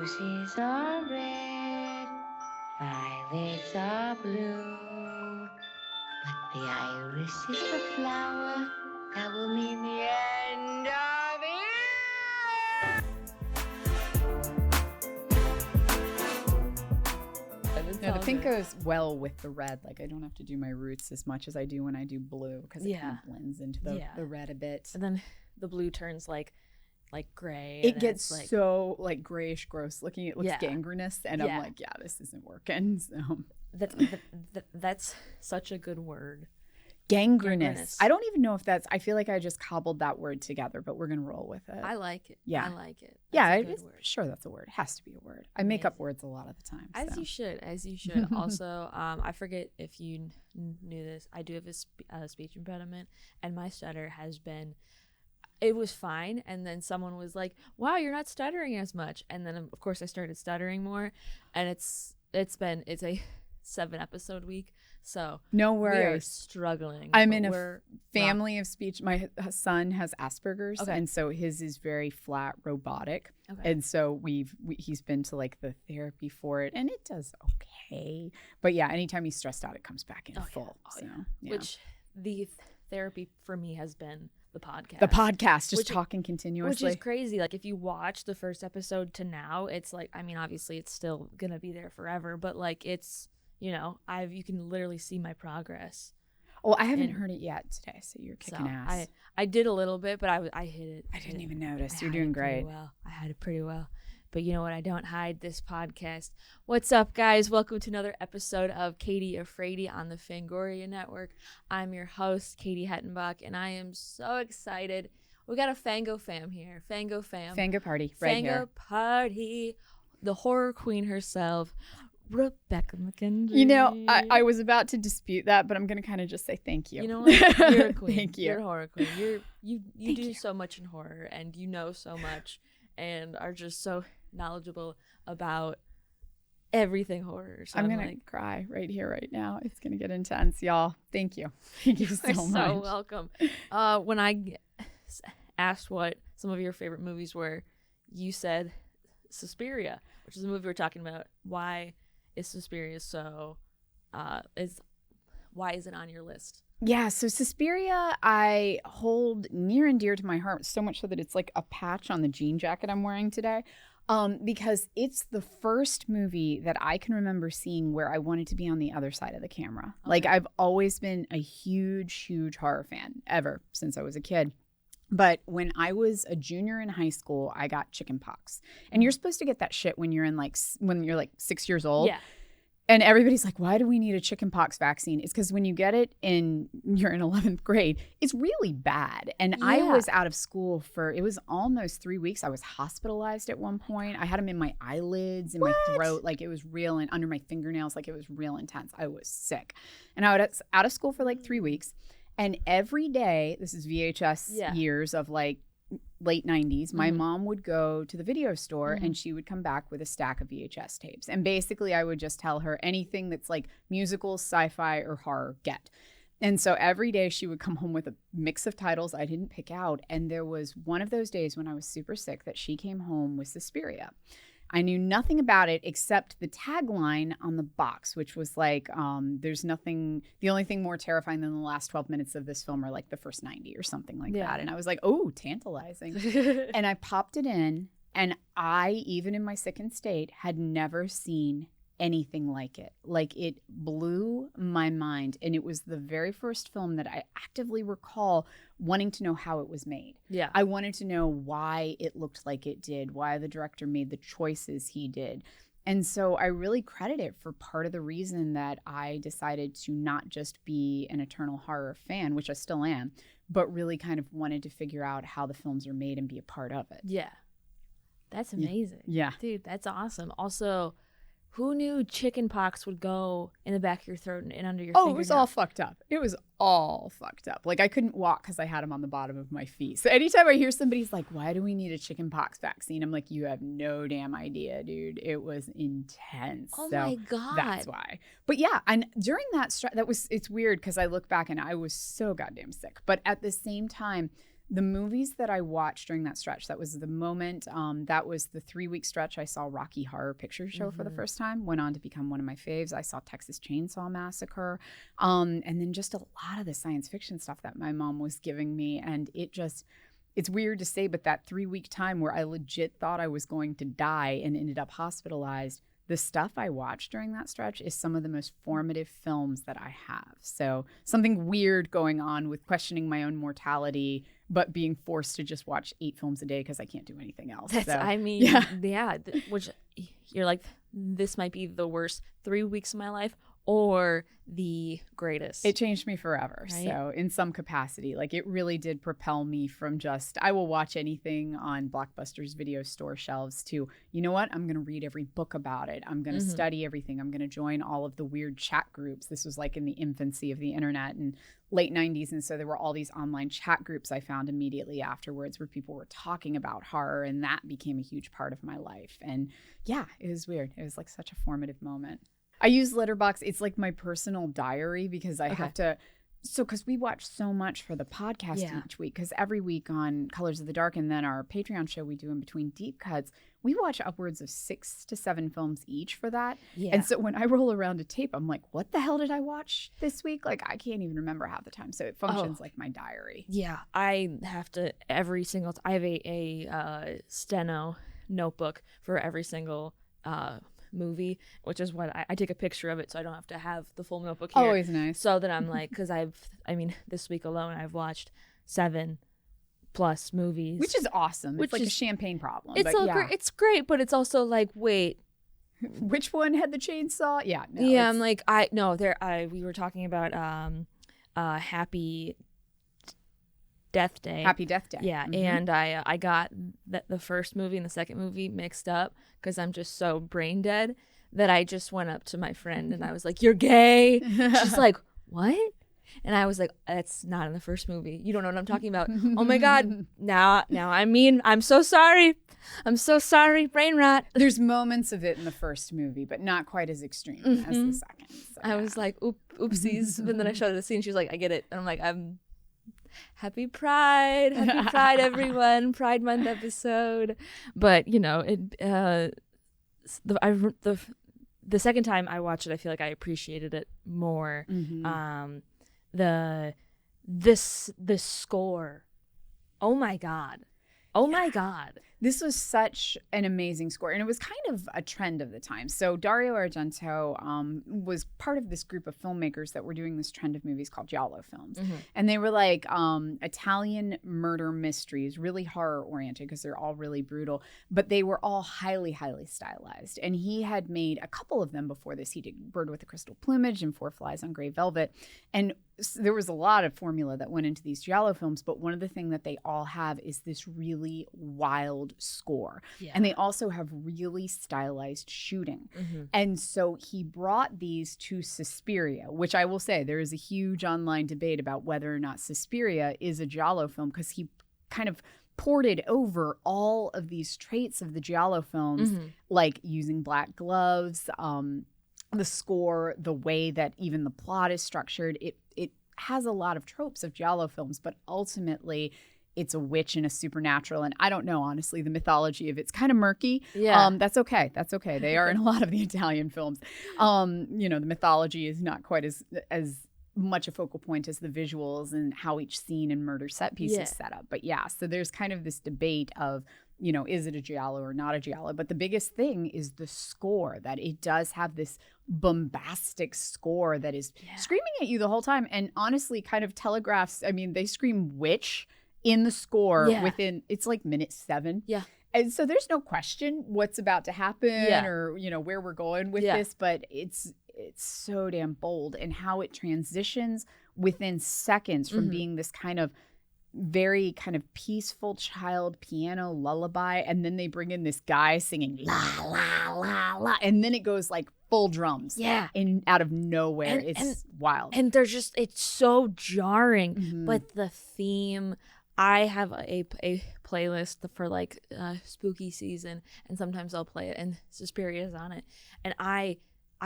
Roses are red, violets are blue, but the iris is the flower that will mean the end of it. No, the pink goes well with the red. Like, I don't have to do my roots as much as I do when I do blue, because it kind of blends into the red a bit. And then the blue turns like gray. It gets like, so like grayish, gross looking. It looks gangrenous, and I'm like, yeah, this isn't working. So that's such a good word. Gangrenous. I don't even know if that's. I feel like I just cobbled that word together, but we're gonna roll with it. I like it. Yeah, I like it. That's sure that's a word. It has to be a word. I make up words a lot of the time. As you should. Also, I forget if you knew this. I do have a speech impediment, and my stutter has been. It was fine, and then someone was like, "Wow, you're not stuttering as much." And then of course I started stuttering more, and it's a 7-episode week, so no worries. We are struggling. I'm in a family of speech. My son has Asperger's, and so his is very flat, robotic. And so he's been to like the therapy for it, and it does okay. But yeah, anytime he's stressed out, it comes back in full. Which the therapy for me has been the podcast, just talking continuously, which is crazy. Like, if you watch the first episode to now, it's like, I mean, obviously it's still gonna be there forever, but like, it's, you can literally see my progress. Oh, I haven't heard it yet today, so you're kicking ass. I did a little bit, but I hit it. I didn't even notice. You're doing great. I had it pretty well. But you know what? I don't hide this podcast. What's up, guys? Welcome to another episode of Katie Afraidy on the Fangoria Network. I'm your host, Katie Hettenbach, and I am so excited. We got a Fango fam here. Fango fam. Fango party right here. Fango party. The horror queen herself, Rebekah McKendry. You know, I was about to dispute that, but I'm going to kind of just say thank you. You know what? You're a queen. Thank you. You're a horror queen. You do so much in horror, and you know so much, and are just so knowledgeable about everything horror. So I'm gonna cry right here, right now. It's gonna get intense, y'all. Thank you. Thank you so much. You're so welcome. When I asked what some of your favorite movies were, you said Suspiria, which is a movie we're talking about. Why is Suspiria so? Why is it on your list? Yeah, so Suspiria I hold near and dear to my heart, so much so that it's like a patch on the jean jacket I'm wearing today. Because it's the first movie that I can remember seeing where I wanted to be on the other side of the camera. Okay. Like, I've always been a huge horror fan, ever since I was a kid. But when I was a junior in high school, I got chickenpox. And you're supposed to get that shit when you're when you're 6 years old. Yeah. And everybody's like, why do we need a chickenpox vaccine? It's because when you get it you're in 11th grade, it's really bad. And I was out of school it was almost 3 weeks. I was hospitalized at one point. I had them in my eyelids, in my throat. Like, it was real, and under my fingernails. Like, it was real intense. I was sick. And I was out of school for like 3 weeks. And every day, this is VHS years of like late 90s, my mom would go to the video store and she would come back with a stack of VHS tapes. And basically I would just tell her anything that's like musical, sci-fi, or horror, get. And so every day she would come home with a mix of titles I didn't pick out. And there was one of those days when I was super sick that she came home with Suspiria. I knew nothing about it except the tagline on the box, which was like, there's nothing, the only thing more terrifying than the last 12 minutes of this film are like the first 90 or something like that. And I was like, oh, tantalizing. And I popped it in, and I, even in my sickened state, had never seen anything like it. Like, it blew my mind. And it was the very first film that I actively recall wanting to know how it was made. Yeah. I wanted to know why it looked like it did, why the director made the choices he did. And so I really credit it for part of the reason that I decided to not just be an eternal horror fan, which I still am, but really kind of wanted to figure out how the films are made and be a part of it. Yeah. That's amazing. Yeah. Dude, that's awesome. Also, who knew chicken pox would go in the back of your throat and under your fingernail? Oh, it was all fucked up. It was all fucked up. Like, I couldn't walk because I had them on the bottom of my feet. So anytime I hear somebody's like, why do we need a chicken pox vaccine? I'm like, you have no damn idea, dude. It was intense. Oh, my God. That's why. But yeah, and during that it's weird because I look back and I was so goddamn sick. But at the same time, The movies that I watched during that stretch, that was the moment, that was the 3-week stretch I saw Rocky Horror Picture Show for the first time, went on to become one of my faves. I saw Texas Chainsaw Massacre, and then just a lot of the science fiction stuff that my mom was giving me. And it's weird to say, but that 3-week time where I legit thought I was going to die and ended up hospitalized, the stuff I watched during that stretch is some of the most formative films that I have. So something weird going on with questioning my own mortality, but being forced to just watch 8 films a day because I can't do anything else. Which you're like, this might be the worst 3 weeks of my life or the greatest. It changed me forever. Right? So in some capacity, like it really did propel me from just, I will watch anything on Blockbuster's video store shelves to, you know what, I'm going to read every book about it. I'm going to study everything. I'm going to join all of the weird chat groups. This was like in the infancy of the internet and late 90s. And so there were all these online chat groups I found immediately afterwards where people were talking about horror. And that became a huge part of my life. And yeah, it was weird. It was like such a formative moment. I use Letterboxd. It's like my personal diary because I have to. So because we watch so much for the podcast each week, because every week on Colors of the Dark and then our Patreon show we do in between deep cuts, we watch upwards of 6 to 7 films each for that. Yeah. And so when I roll around a tape, I'm like, what the hell did I watch this week? Like, I can't even remember half the time. So it functions like my diary. Yeah, I have to every single. I have a steno notebook for every single movie, which is what I take a picture of it so I don't have to have the full notebook here. Always nice. So that I'm like, because this week alone I've watched 7+ movies, which is awesome. It's like a champagne problem. It's great, but it's also like, wait, which one had the chainsaw? Yeah, I'm like, we were talking about Happy Death Day. Happy Death Day. Yeah, and I got the first movie and the second movie mixed up because I'm just so brain dead that I just went up to my friend and I was like, "You're gay." She's like, "What?" And I was like, "That's not in the first movie. You don't know what I'm talking about." Oh my God. Now I mean, I'm so sorry. I'm so sorry. Brain rot. There's moments of it in the first movie, but not quite as extreme as the second. So, I was like, oopsies. And then I showed her the scene. She was like, "I get it." And I'm like, Happy Pride, everyone! Pride Month episode. But the second time I watched it, I feel like I appreciated it more. The score. Oh my God. This was such an amazing score. And it was kind of a trend of the time. So Dario Argento was part of this group of filmmakers that were doing this trend of movies called giallo films. And they were like Italian murder mysteries, really horror oriented because they're all really brutal. But they were all highly, highly stylized. And he had made a couple of them before this. He did Bird with a Crystal Plumage and Four Flies on Grey Velvet. And there was a lot of formula that went into these giallo films, but one of the things that they all have is this really wild score. Yeah. And they also have really stylized shooting. And so he brought these to Suspiria, which I will say there is a huge online debate about whether or not Suspiria is a giallo film because he kind of ported over all of these traits of the giallo films, like using black gloves, the score, the way that even the plot is structured. It has a lot of tropes of giallo films, but ultimately it's a witch and a supernatural. And I don't know, honestly, the mythology of it's kind of murky. Yeah. That's okay. They are in a lot of the Italian films. The mythology is not quite as much a focal point as the visuals and how each scene and murder set piece is set up. But yeah, so there's kind of this debate of, is it a giallo or not a giallo? But the biggest thing is the score, that it does have this bombastic score that is screaming at you the whole time. And honestly, kind of telegraphs, they scream witch in the score within, it's like minute 7. Yeah. And so there's no question what's about to happen or, where we're going with this. But it's so damn bold and how it transitions within seconds from being this kind of very kind of peaceful child piano lullaby, and then they bring in this guy singing la la la la, and then it goes like full drums and out of nowhere. It's wild, and they're just, it's so jarring. But the theme, I have a playlist for like spooky season, and sometimes I'll play it and Suspiria is on it, and I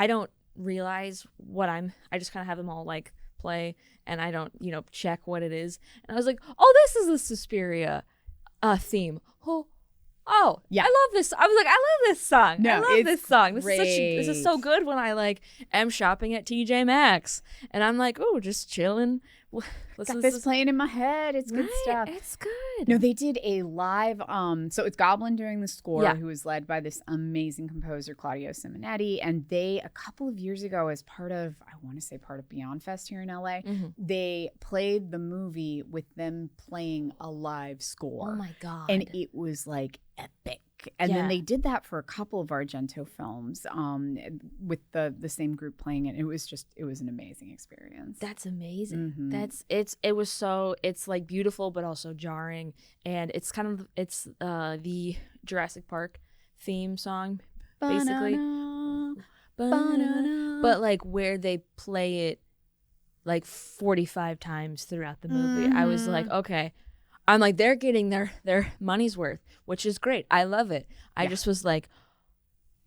don't realize I just kind of have them all like play and I don't, check what it is. And I was like, oh, this is a Suspiria theme. Oh, yeah. I love this. I was like, I love this song. No, I love this song. Great. This is so good when I like am shopping at TJ Maxx and I'm like, oh, just chilling. Got this playing in my head. It's good stuff. It's good. No, they did a live. So it's Goblin doing the score, Yeah. who was led by this amazing composer Claudio Simonetti, and they a couple of years ago, as part of Beyond Fest here in LA, they played the movie with them playing a live score. Oh my god! And it was like epic. And then they did that for a couple of Argento films with the same group playing it. It was an amazing experience. That's amazing. Mm-hmm. It's like beautiful but also jarring, and it's the Jurassic Park theme song basically. But like where they play it like 45 times throughout the movie. I was like, okay. I'm like, they're getting their money's worth, which is great. I love it. I just was like,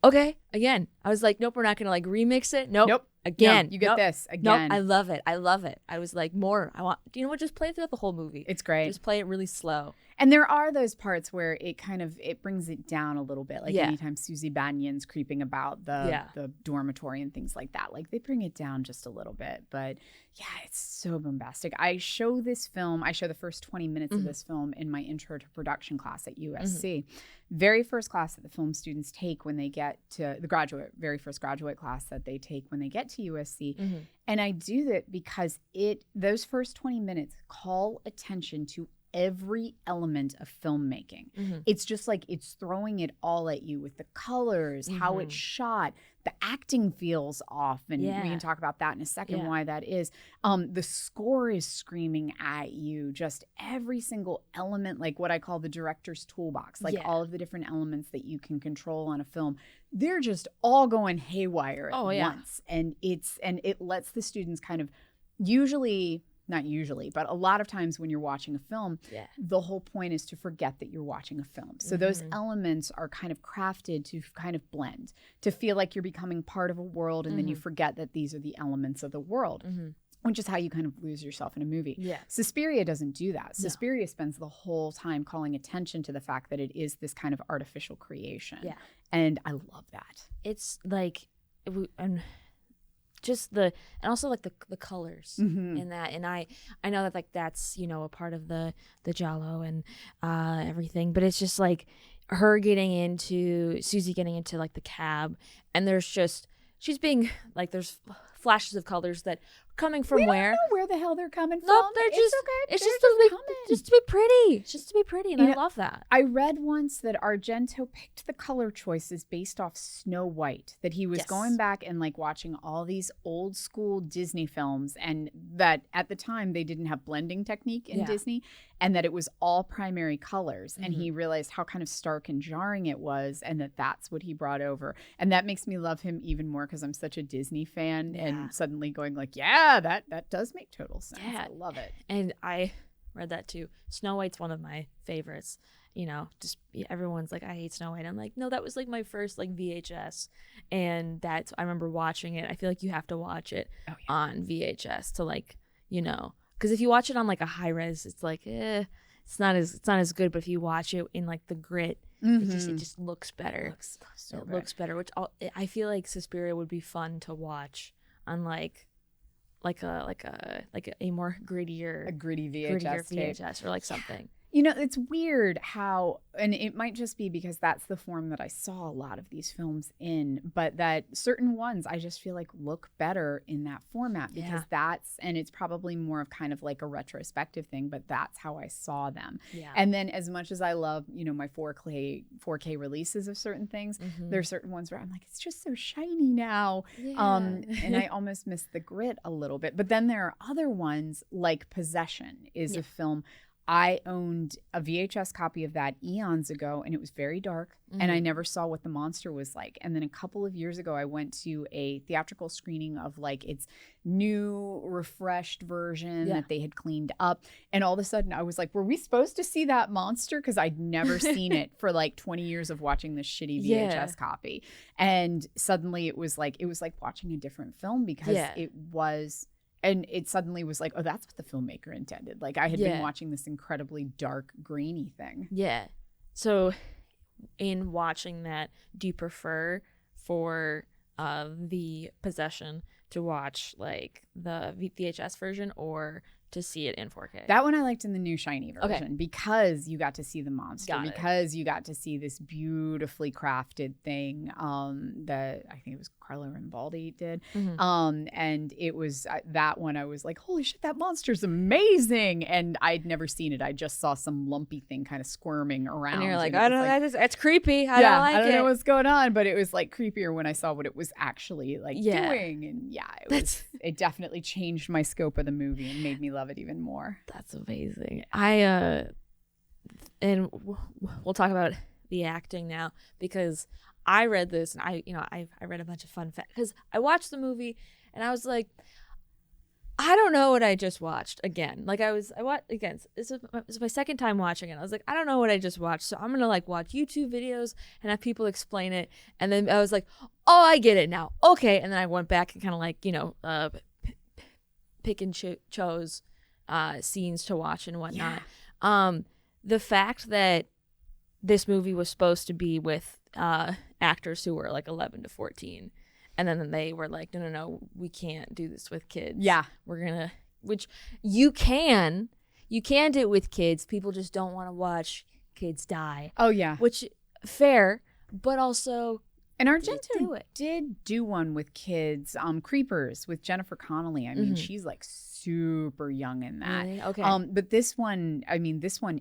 okay, again. I was like, nope, we're not going to like remix it. Nope. Again. No, you get this again. Nope, I love it. I love it. I was like, more. Do you know what? Just play it throughout the whole movie. It's great. Just play it really slow. And there are those parts where it brings it down a little bit. Like anytime Susie Banyan's creeping about the dormitory and things like that. Like they bring it down just a little bit. But yeah, it's so bombastic. I show the first 20 minutes of this film in my intro to production class at USC. Very first class that the film students take when they get to very first graduate class that they take when they get to USC. And I do that because those first 20 minutes call attention to every element of filmmaking. It's just like it's throwing it all at you with the colors, how it's shot, the acting feels off, and we can talk about that in a second why that is. The score is screaming at you, just every single element, like what I call the director's toolbox, like all of the different elements that you can control on a film. They're just all going haywire at once. And it lets the students kind of not usually, but a lot of times when you're watching a film, the whole point is to forget that you're watching a film. So those elements are kind of crafted to kind of blend, to feel like you're becoming part of a world, and then you forget that these are the elements of the world. Which is how you kind of lose yourself in a movie. Yeah. Suspiria doesn't do that. Suspiria spends the whole time calling attention to the fact that it is this kind of artificial creation. Yeah. And I love that. It's like, and also like the colors in that, and I know that like that's a part of the giallo and everything, but it's just like Susie getting into like the cab, and she's being like, there's flashes of colors that coming from where? We don't know where the hell they're coming from. Nope, it's just to be pretty. It's just to be pretty, and I love that. I read once that Argento picked the color choices based off Snow White, that he was going back and like watching all these old school Disney films, and that at the time they didn't have blending technique in Disney, and that it was all primary colors. And he realized how kind of stark and jarring it was, and that's what he brought over. And that makes me love him even more because I'm such a Disney fan, and suddenly going like, that does make total sense. I love it. And I read that too. Snow White's one of my favorites. Just everyone's like, I hate Snow White. I'm like, no, that was like my first like VHS, and I remember watching it. I feel like you have to watch it on VHS to like, because if you watch it on like a high res, it's like, it's not as good. But if you watch it in like the grit, it just looks better. It looks better. Which I feel like Suspiria would be fun to watch on like a more grittier VHS or like something. It's weird how, and it might just be because that's the form that I saw a lot of these films in, but that certain ones I just feel like look better in that format because and it's probably more of kind of like a retrospective thing, but that's how I saw them. Yeah. And then as much as I love, my 4K releases of certain things, there are certain ones where I'm like, it's just so shiny now. Yeah. And I almost miss the grit a little bit. But then there are other ones like Possession is a film. I owned a VHS copy of that eons ago, and it was very dark, and I never saw what the monster was like. And then a couple of years ago, I went to a theatrical screening of like its new, refreshed version that they had cleaned up. And all of a sudden, I was like, were we supposed to see that monster? Because I'd never seen it for like 20 years of watching this shitty VHS copy. And suddenly it was like watching a different film because it and it suddenly was like, oh, that's what the filmmaker intended. Like I had been Yeah. watching this incredibly dark, grainy thing. Yeah. So in watching that, do you prefer for the possession to watch like the VHS version or to see it in 4K? That one I liked in the new shiny Okay. version because you got to see the monster, Got it. because you got to see this beautifully crafted thing that I think it was Carlo Rambaldi did. Mhm. And it was that one I was like, holy shit, that monster's amazing. And I'd never seen it. I just saw some lumpy thing kind of squirming around. And you're like, it I was don't know, like, that's creepy. I yeah, don't like I don't it. know what's going on, but it was like creepier when I saw what it was actually like Yeah. doing. And yeah, it definitely changed my scope of the movie and made me love it even more. That's amazing. We'll talk about the acting now because I read this and I read a bunch of fun facts because I watched the movie and I was like, I don't know what I just watched again. Like I watched again. This is my second time watching it. I was like, I don't know what I just watched, so I'm gonna like watch YouTube videos and have people explain it. And then I was like, oh, I get it now. Okay. And then I went back and kind of like pick and chose scenes to watch and whatnot. The fact that this movie was supposed to be with actors who were like 11 to 14. And then they were like, no, we can't do this with kids. Yeah. We're going to, which you can do it with kids. People just don't want to watch kids die. Oh, yeah. Which, fair, but also. And do Argento it. did do one with kids, Creepers with Jennifer Connelly. I mean, Mhm. she's like super young in that. Really? Okay. But this one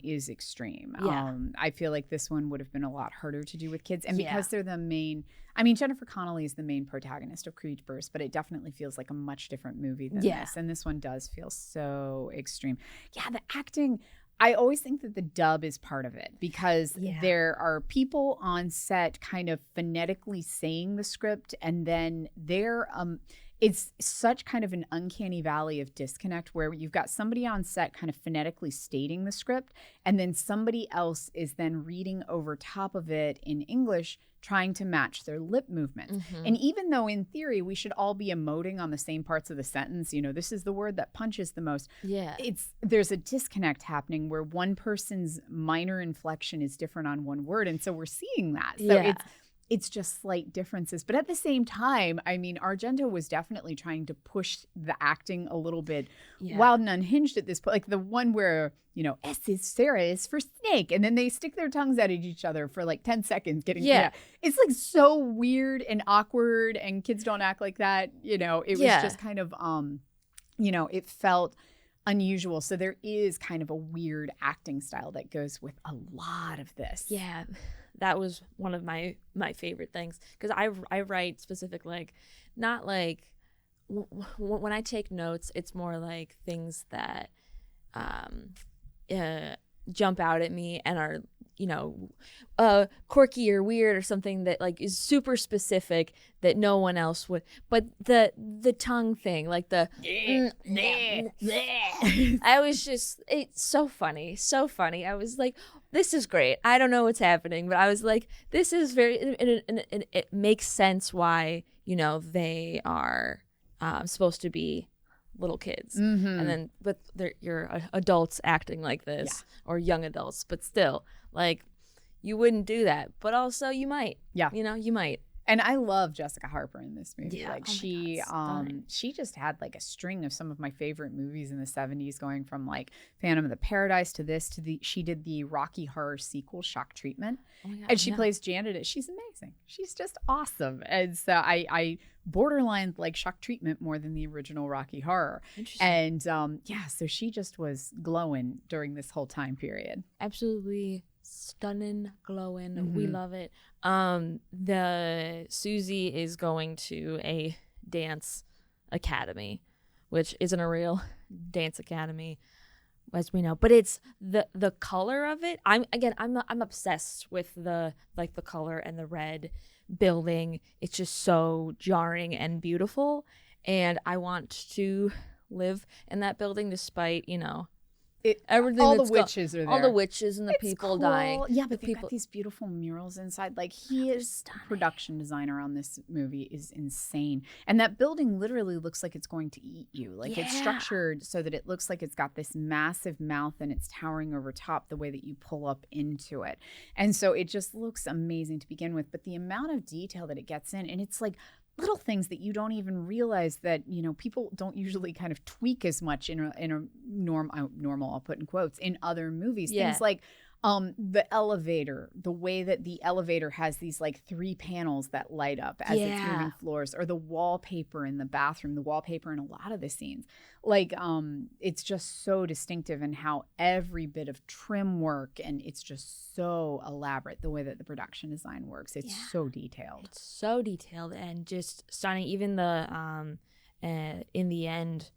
is extreme. Yeah. I feel like this one would have been a lot harder to do with kids. And Yeah. because they're the main, I mean, Jennifer Connelly is the main protagonist of Creepers, but it definitely feels like a much different movie than Yeah. this. And this one does feel so extreme. Yeah, the acting, I always think that the dub is part of it because Yeah. there are people on set kind of phonetically saying the script, and then it's such kind of an uncanny valley of disconnect where you've got somebody on set kind of phonetically stating the script, and then somebody else is then reading over top of it in English trying to match their lip movements. Mhm. And even though in theory we should all be emoting on the same parts of the sentence, this is the word that punches the most, Yeah. there's a disconnect happening where one person's minor inflection is different on one word, and so we're seeing that. So Yeah. it's just slight differences. But at the same time, I mean, Argento was definitely trying to push the acting a little bit wild and unhinged at this point. Like the one where, S is Sarah is for snake. And then they stick their tongues out at each other for like 10 seconds. It's like so weird and awkward, and kids don't act like that. It was just kind of, it felt unusual. So there is kind of a weird acting style that goes with a lot of this. Yeah, that was one of my favorite things because I write specific, like, not like when I take notes, it's more like things that jump out at me and are quirky or weird or something that like is super specific that no one else would. But the tongue thing, like the I was just, it's so funny. I was like, this is great. I don't know what's happening, but I was like, this is very, and it makes sense why they are supposed to be little kids, and then but you're adults acting like this, or young adults, but still, like, you wouldn't do that, but also you might. You might. And I love Jessica Harper in this movie. Yeah, Like oh my she God, stunning. she just had like a string of some of my favorite movies in the 70s, going from like Phantom of the Paradise to this to she did the Rocky Horror sequel Shock Treatment. Oh my God, And she yeah. plays Janet. She's amazing. She's just awesome. And so I borderline like Shock Treatment more than the original Rocky Horror. Interesting. And so she just was glowing during this whole time period. Absolutely stunning, glowing. Mm-hmm. We love it. The Susie is going to a dance academy, which isn't a real dance academy, as we know, but it's the color of it. I'm obsessed with the color and the red building. It's just so jarring and beautiful, and I want to live in that building despite everything. All the that's witches are there. All the witches and the people cool. dying. Yeah, but the they've got these beautiful murals inside. Like, he is production designer on this movie is insane. And that building literally looks like it's going to eat you. Like, it's structured so that it looks like it's got this massive mouth and it's towering over top the way that you pull up into it. And so it just looks amazing to begin with. But the amount of detail that it gets in, and it's like little things that you don't even realize that, you know, people don't usually kind of tweak as much in a normal, I'll put in quotes, in other movies. Yeah. Things like the elevator, the way that the elevator has these like 3 panels that light up as it's moving floors, or the wallpaper in the bathroom, the wallpaper in a lot of the scenes. Like, it's just so distinctive, and how every bit of trim work, and it's just so elaborate the way that the production design works. It's so detailed. It's so detailed and just stunning. Even the in the end,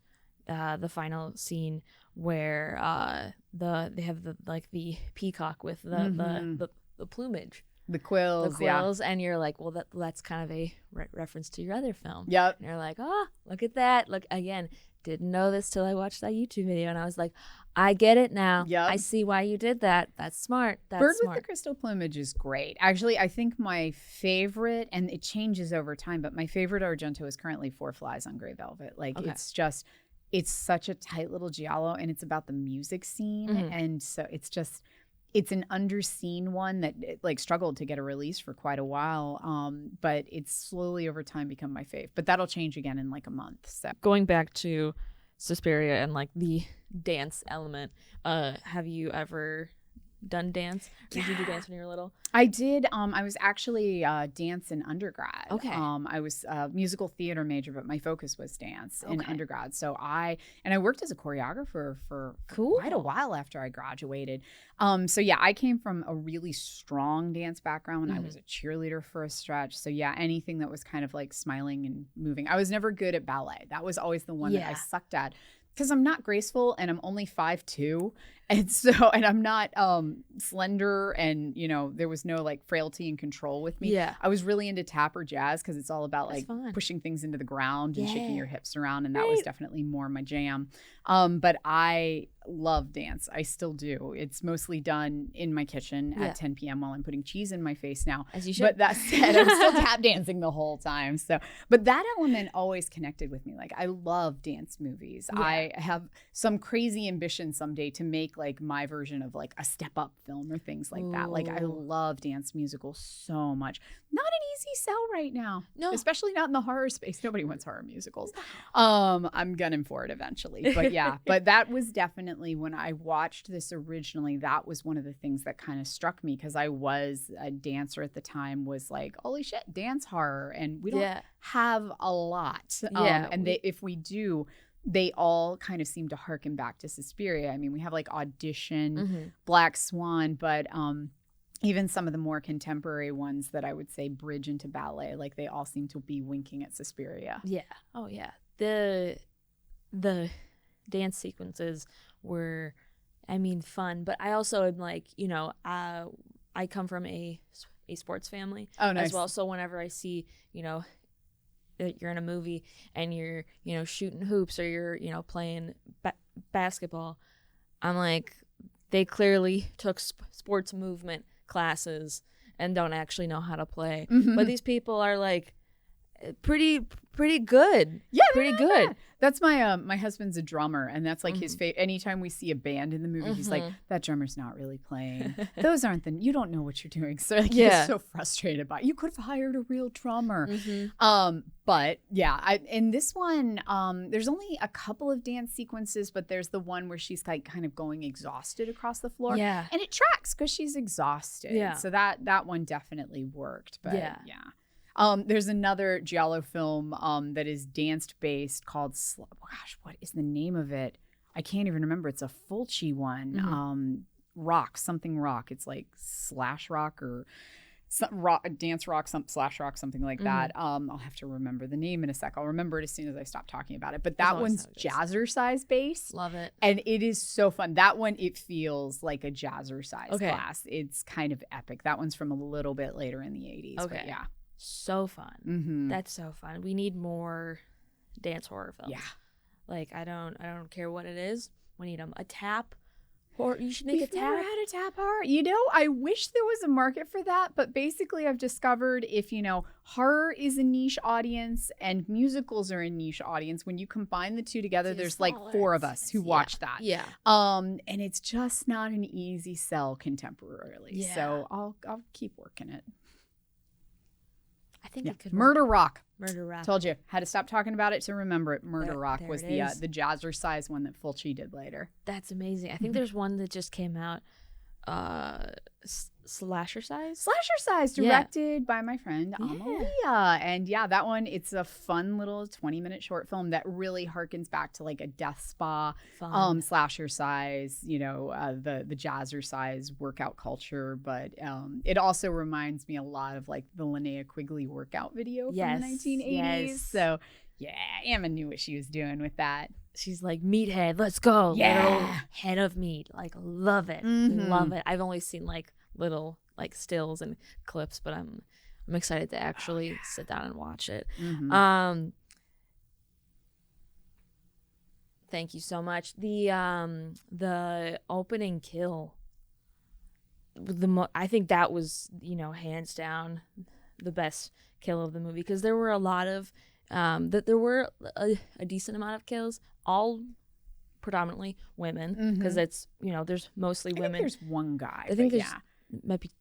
the final scene where they have the peacock with the plumage, the quills, and you're like, well, that's kind of a reference to your other film. Yep. And you're like, oh, look at that. Look again. Didn't know this till I watched that YouTube video, and I was like, I get it now. Yep. I see why you did that. That's smart. That's Bird smart. with the Crystal Plumage is great. Actually, I think my favorite, and it changes over time, but my favorite Argento is currently Four Flies on Grey Velvet. Like, it's such a tight little giallo, and it's about the music scene. And so it's an underseen one that like struggled to get a release for quite a while. But it's slowly over time become my fave. But that'll change again in like a month. So going back to Suspiria and like the dance element, have you ever done dance? Did you do dance when you were little? I did. I was actually dance in undergrad. Okay. I was a musical theater major, but my focus was dance in undergrad. So I worked as a choreographer for quite a while after I graduated. So yeah, I came from a really strong dance background. I was a cheerleader for a stretch. So yeah, anything that was kind of like smiling and moving. I was never good at ballet. That was always the one that I sucked at. Because I'm not graceful, and I'm only 5'2", and I'm not slender, and you know, there was no like frailty and control with me. Yeah, I was really into tap or jazz because it's all about That's like fun. Pushing things into the ground and shaking your hips around, and that was definitely more my jam. But I love dance. I still do. It's mostly done in my kitchen at 10 p.m. while I'm putting cheese in my face now. As you should. But that said, I'm still tap dancing the whole time. So, but that element always connected with me. Like, I love dance movies. Yeah. I have some crazy ambition someday to make like my version of like a Step Up film or things like that. Like, I love dance musicals so much. Not an easy sell right now. No. Especially not in the horror space. Nobody wants horror musicals. I'm gunning for it eventually. But yeah, but that was definitely when I watched this originally, that was one of the things that kind of struck me, because I was a dancer at the time, was like, holy shit, dance horror. And we don't have a lot. And if we do, they all kind of seem to harken back to Suspiria. I mean, we have like Audition, Black Swan, but even some of the more contemporary ones that I would say bridge into ballet, like they all seem to be winking at Suspiria. Yeah. Oh yeah. The dance sequences were, I mean, fun, but I also am like, you know, I come from a sports family as well. So whenever I see, you know, you're in a movie and you're, you know, shooting hoops, or you're, you know, playing basketball, I'm like, they clearly took sports movement classes and don't actually know how to play. But these people are like pretty good. Yeah, pretty good. Yeah. That's my husband's a drummer, and that's like his favorite. Anytime we see a band in the movie, he's like, that drummer's not really playing. Those aren't you don't know what you're doing. So like, he's so frustrated by it. You could have hired a real drummer. But yeah, in this one, there's only a couple of dance sequences, but there's the one where she's like kind of going exhausted across the floor. Yeah. And it tracks because she's exhausted. Yeah. So that one definitely worked. But yeah. There's another giallo film that is dance-based called, what is the name of it? I can't even remember. It's a Fulci one. Something rock. It's like slash rock or dance rock, slash rock, something like that. I'll have to remember the name in a sec. I'll remember it as soon as I stop talking about it. But that one's jazzercise based. Love it. And it is so fun. That one, it feels like a jazzercise class. It's kind of epic. That one's from a little bit later in the 80s. Okay. But yeah. So fun. That's so fun. We need more dance horror films. Yeah. Like, I don't care what it is. We need them. A tap Or you should make We've a tap. never had a tap horror. You know, I wish there was a market for that, but basically I've discovered if, you know, horror is a niche audience and musicals are a niche audience, when you combine the two together, there's like 4 of us who watch that. Yeah. And it's just not an easy sell contemporarily. Yeah. So I'll keep working it. I think it could Murder Rock. Murder Rock. Told you. Had to stop talking about it to remember it. Murder Rock there was it the is. jazzercise one that Fulci did later. That's amazing. I think there's one that just came out, Slasher Size. Slasher Size, directed by my friend Amalia. And yeah, that one, it's a fun little 20-minute short film that really harkens back to like a death spa, Slasher Size, you know, the jazzercise workout culture. But it also reminds me a lot of like the Linnea Quigley workout video from the 1980s. Yes. So yeah, Emma knew what she was doing with that. She's like, meathead, let's go. Yeah. Little head of meat. Like, love it. Love it. I've only seen like little like stills and clips, but I'm excited to actually sit down and watch it. Thank you so much. The opening kill, I think that was, you know, hands down the best kill of the movie, because there were a lot of there were a decent amount of kills, all predominantly women, because it's, you know, there's mostly women. I think there's one guy. I think there's might be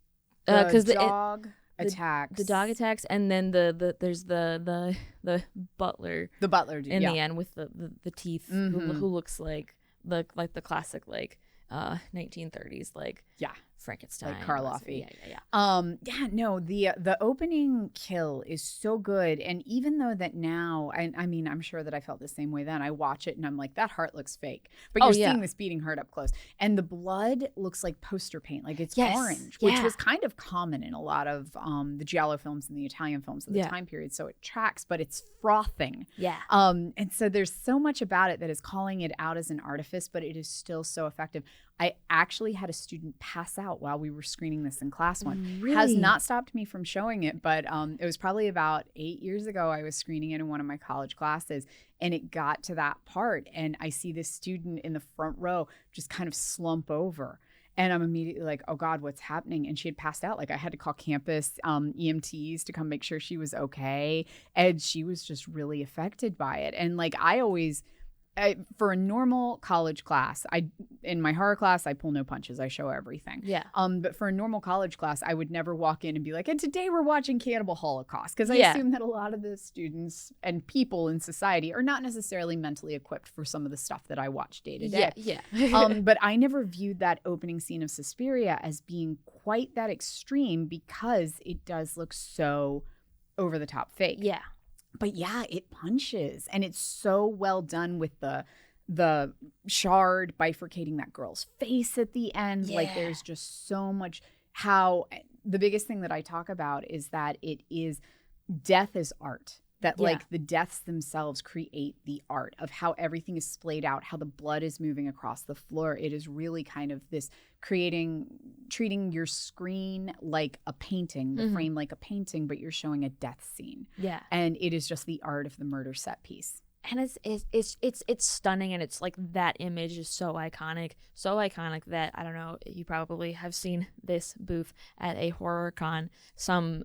because the dog attacks. The dog attacks, and then there's the butler. The butler in the end with the teeth, who looks like the classic like 1930s like Frankenstein, like Karloffy. Yeah. No, the opening kill is so good, and even though that now, I mean, I'm sure that I felt the same way then. I watch it and I'm like, that heart looks fake, but you're seeing this beating heart up close, and the blood looks like poster paint, like it's orange, which was kind of common in a lot of the giallo films and the Italian films of the time period. So it tracks, but it's frothing. And so there's so much about it that is calling it out as an artifice, but it is still so effective. I actually had a student pass out while we were screening this in class once. Really? Has not stopped me from showing it, but it was probably about 8 years ago. I was screening it in one of my college classes, and it got to that part, and I see this student in the front row just kind of slump over. And I'm immediately like, oh God, what's happening? And she had passed out. Like, I had to call campus EMTs to come make sure she was okay. And she was just really affected by it. And like, for a normal college class, in my horror class, I pull no punches. I show everything. But for a normal college class, I would never walk in and be like, and today we're watching Cannibal Holocaust. Because I assume that a lot of the students and people in society are not necessarily mentally equipped for some of the stuff that I watch day to day. But I never viewed that opening scene of Suspiria as being quite that extreme, because it does look so over the top fake. But yeah, it punches, and it's so well done with the shard bifurcating that girl's face at the end. Like, there's just so much. How the biggest thing that I talk about is that it is death is art. That like the deaths themselves create the art of how everything is splayed out, how the blood is moving across the floor. It is really kind of this treating your screen like a painting, the frame like a painting, but you're showing a death scene. And it is just the art of the murder set piece. And it's stunning, and it's like that image is so iconic that, I don't know, you probably have seen this booth at a horror con. Some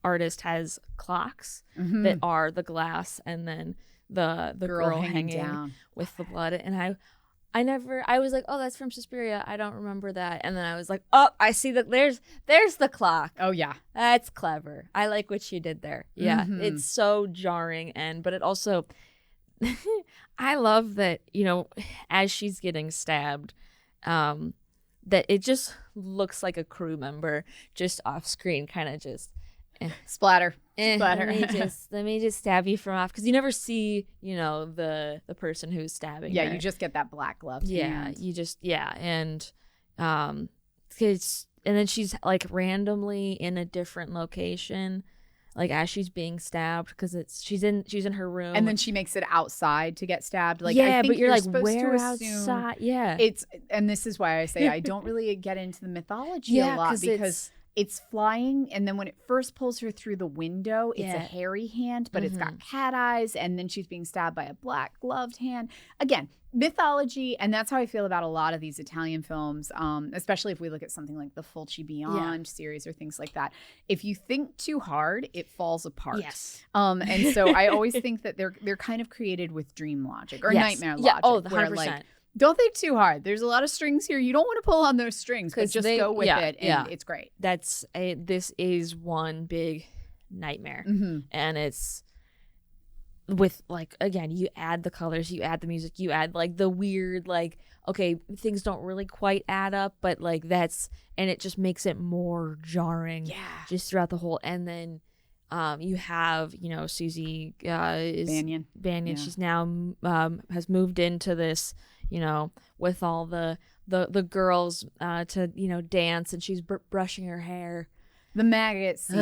artist has clocks that are the glass, and then the girl hanging down with the blood. And I was like, oh, that's from Suspiria. I don't remember that. And then I was like, oh, I see that there's the clock. Oh yeah, that's clever. I like what she did there. Yeah, it's so jarring, but it also, I love that, you know, as she's getting stabbed, that it just looks like a crew member just off screen, kind of just. Splatter. Let me just stab you from off, because you never see, you know, the person who's stabbing her. You just get that black glove. And and then she's like randomly in a different location, like as she's being stabbed, because she's in her room, and then she makes it outside to get stabbed. Like, I think but you're like, supposed where to assume outside? Yeah, and this is why I say I don't really get into the mythology a lot, because it's flying, and then when it first pulls her through the window, it's a hairy hand, but it's got cat eyes, and then she's being stabbed by a black gloved hand. Again, mythology, and that's how I feel about a lot of these Italian films, especially if we look at something like the Fulci Beyond series or things like that. If you think too hard, it falls apart. Yes. And so I always think that they're kind of created with dream logic or nightmare logic. Yeah. Oh, 100%. Where, like, don't think too hard. There's a lot of strings here. You don't want to pull on those strings, but just go with it, and it's great. This is one big nightmare, and it's with, like, again, you add the colors, you add the music, you add like the weird, like, okay, things don't really quite add up, but like and it just makes it more jarring, just throughout the whole. And then you have, Susie Banyan. Yeah. She's now has moved into this, with all the girls to dance, and she's brushing her hair. The maggot scene.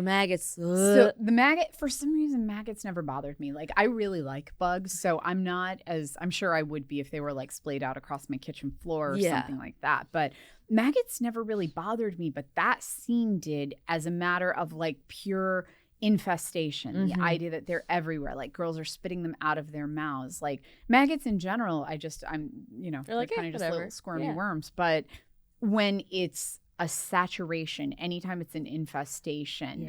Maggots. So the maggot, for some reason, maggots never bothered me. Like, I really like bugs, so I'm sure I would be if they were like splayed out across my kitchen floor or something like that. But maggots never really bothered me, but that scene did, as a matter of like pure infestation. The idea that they're everywhere, like girls are spitting them out of their mouths. Like maggots in general, they're like, kind of just little squirmy worms. But when it's a saturation, anytime it's an infestation,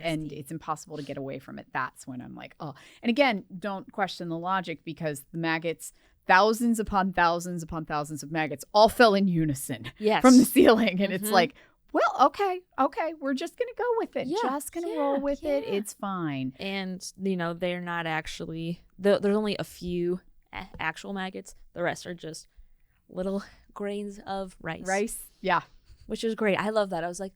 and it's impossible to get away from it, that's when I'm like, oh. And again, don't question the logic, because the maggots, thousands upon thousands upon thousands of maggots, all fell in unison from the ceiling. And it's like, well, okay, we're just going to go with it. Just going to roll with it. It's fine. And, they're not actually, there's only a few actual maggots. The rest are just little grains of rice. Yeah. Which is great. I love that. I was like,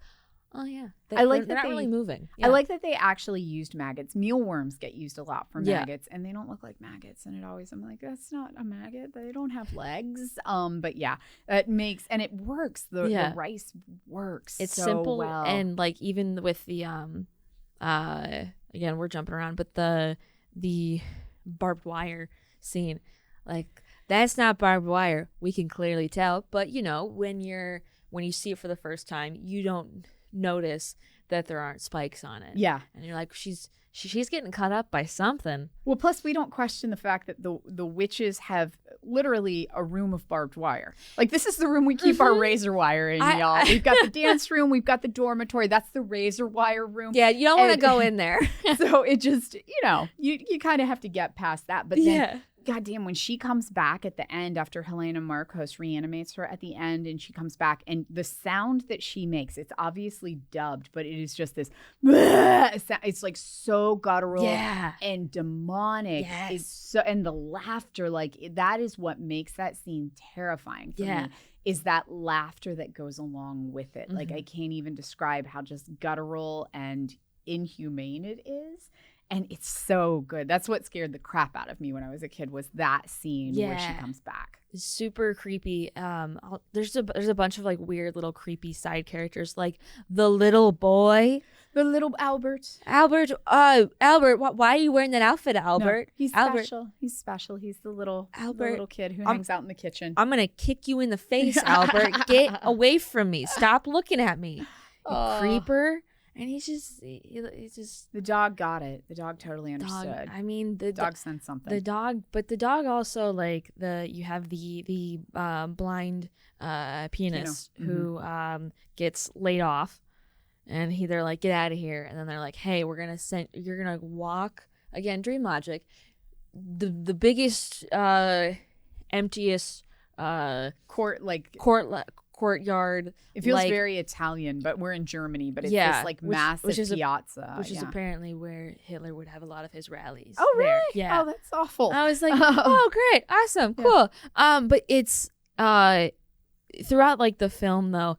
oh, yeah. I like that they're not really moving. Yeah. I like that they actually used maggots. Mealworms get used a lot for maggots, and they don't look like maggots. And I'm like, that's not a maggot. They don't have legs. But yeah, it works. The rice works. It's so simple, well. And like, even with the again, we're jumping around, but the barbed wire scene, like, that's not barbed wire. We can clearly tell, but when you see it for the first time, you don't notice that there aren't spikes on it. Yeah. And you're like, she's getting cut up by something. Well, plus we don't question the fact that the witches have literally a room of barbed wire. Like, this is the room we keep our razor wire in, y'all. We've got the dance room, we've got the dormitory. That's the razor wire room. Yeah, you don't want to go in there. So it just, you kind of have to get past that. But then, goddamn, when she comes back at the end, after Helena Marcos reanimates her at the end, and she comes back, and the sound that she makes, it's obviously dubbed, but it is just this, it's like so guttural and demonic. Yes. It's so, and the laughter, like, that is what makes that scene terrifying for me, is that laughter that goes along with it. Like, I can't even describe how just guttural and inhumane it is. And it's so good. That's what scared the crap out of me when I was a kid, was that scene where she comes back. It's super creepy. There's a bunch of like weird little creepy side characters, like the little boy. The little Albert. Albert, why are you wearing that outfit, Albert? No, he's special. He's special. He's the little kid who hangs out in the kitchen. I'm going to kick you in the face, Albert. Get away from me. Stop looking at me. You creeper. And he's just the dog got it. The dog totally understood. I mean, the dog sensed something. But the dog also, like, you have the blind pianist who gets laid off, and they're like, get out of here, and then they're like, hey, you're gonna walk again, dream logic, the biggest emptiest courtyard. It feels very Italian, but we're in Germany, but it's this like massive piazza. Which is apparently where Hitler would have a lot of his rallies. Oh, really? There. Yeah. Oh, that's awful. I was like, oh, great. Awesome. Cool. But it's throughout like the film though,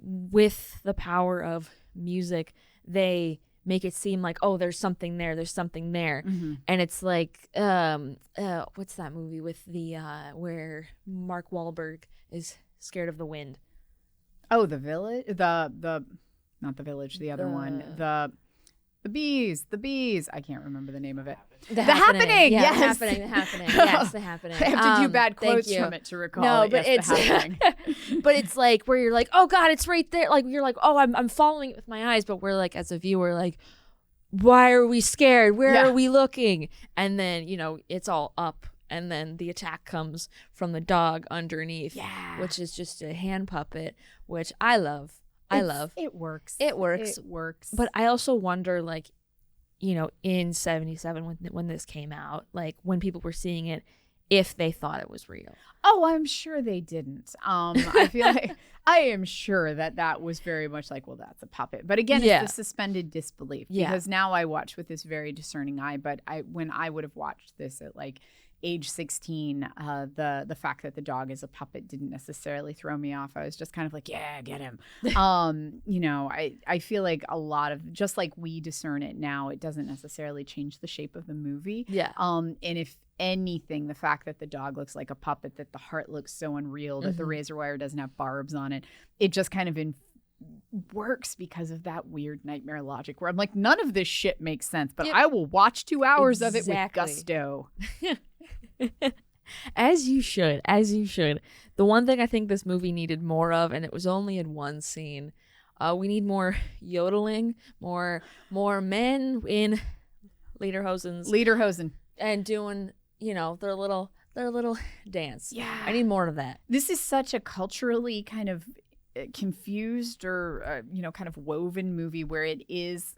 with the power of music, they make it seem like, oh, there's something there. And it's like, what's that movie with the where Mark Wahlberg is scared of the wind? Oh, The Village? The not The Village, the other one. The bees. I can't remember the name of it. The Happening. Yeah, Yes. The Happening. Yes, The Happening. I have to do bad quotes from it to recall. No, it. but Yes, The Happening. but it's like where you're like, oh God, it's right there. Like you're like, oh, I'm following it with my eyes, but we're like, as a viewer, like, why are we scared? Where are we looking? And then it's all up, and then the attack comes from the dog underneath, which is just a hand puppet, which I love. It works. It works. It works. But I also wonder, like, in 77 when this came out, like when people were seeing it, if they thought it was real. Oh, I'm sure they didn't. I feel like I am sure that was very much like, well, that's a puppet. But again, it's the suspended disbelief, because now I watch with this very discerning eye. But when I would have watched this at like age 16, the fact that the dog is a puppet didn't necessarily throw me off. I was just kind of like, yeah, get him. I feel like a lot of, just like we discern it now, it doesn't necessarily change the shape of the movie. Yeah. And if anything, the fact that the dog looks like a puppet, that the heart looks so unreal, that the razor wire doesn't have barbs on it, it just kind of works because of that weird nightmare logic where I'm like, none of this shit makes sense, but I will watch 2 hours of it with gusto. As you should. The one thing I think this movie needed more of, and it was only in one scene, we need more yodeling, more men in lederhosen and doing their little dance. Yeah, I need more of that. This is such a culturally kind of confused or kind of woven movie where it is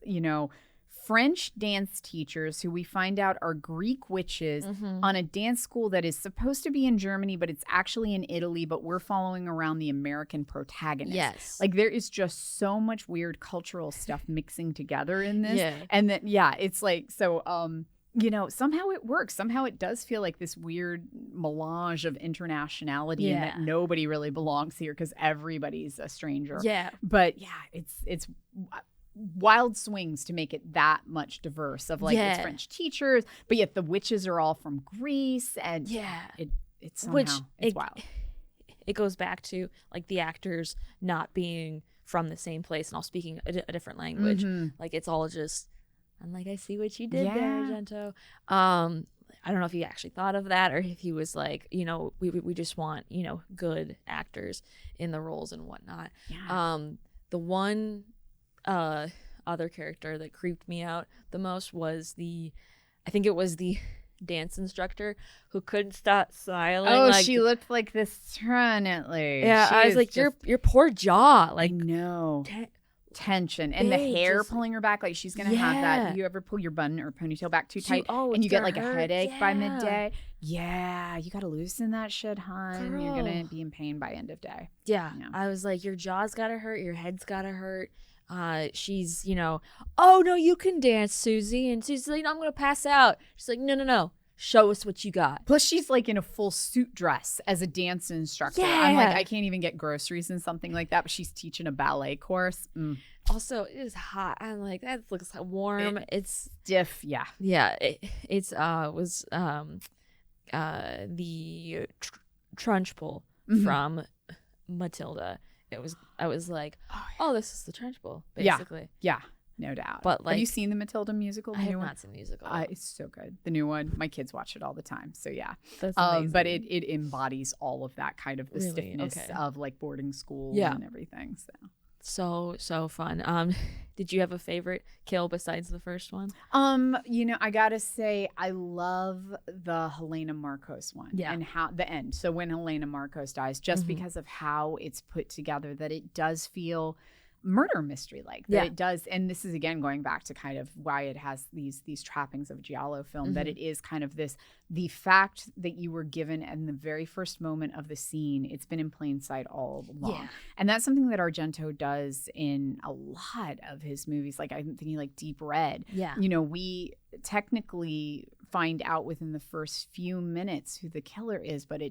French dance teachers who we find out are Greek witches on a dance school that is supposed to be in Germany, but it's actually in Italy, but we're following around the American protagonist. Yes. Like there is just so much weird cultural stuff mixing together in this. Yeah. And then, it's like, so, somehow it works. Somehow it does feel like this weird melange of internationality and that nobody really belongs here because everybody's a stranger. Yeah. But it's wild swings to make it that much diverse of like it's French teachers, but yet the witches are all from Greece, and it's somehow it's wild. It goes back to like the actors not being from the same place and all speaking a different language. Like it's all just, I'm like, I see what you did there, Argento. I don't know if he actually thought of that or if he was like, we just want, good actors in the roles and whatnot. The one other character that creeped me out the most was I think it was the dance instructor who couldn't stop smiling. Oh, she looked like this eternally. Yeah, I was like, your poor jaw. Like, no. Tension and the hair pulling her back, like she's gonna have that. You ever pull your bun or ponytail back too tight and you get like a headache by midday? Yeah, you gotta loosen that shit, hon. Girl. You're gonna be in pain by end of day. Yeah. I was like, your jaw's gotta hurt, your head's gotta hurt. She's oh no, you can dance, Susie, and Susie's like, no, I'm gonna pass out. She's like, no, show us what you got. Plus she's like in a full suit dress as a dance instructor. I'm like, I can't even get groceries and something like that, but she's teaching a ballet course. Also, it is hot. I'm like, that looks warm. It's stiff. It's was the trench pull from Matilda. I was like, oh, this is the trench pull, basically. Yeah, no doubt. But like, have you seen the Matilda musical? I have not seen the musical. It's so good. The new one. My kids watch it all the time. So yeah. That's amazing. But it embodies all of that kind of the stiffness of like boarding school and everything. So fun. Did you have a favorite kill besides the first one? I gotta say I love the Helena Marcos one and how the end. So when Helena Marcos dies, just because of how it's put together, that it does feel murder mystery like that. It does, and this is again going back to kind of why it has these trappings of giallo film, that it is kind of the fact that you were given in the very first moment of the scene, it's been in plain sight all along. And that's something that Argento does in a lot of his movies. Like I'm thinking like Deep Red. We technically find out within the first few minutes who the killer is, but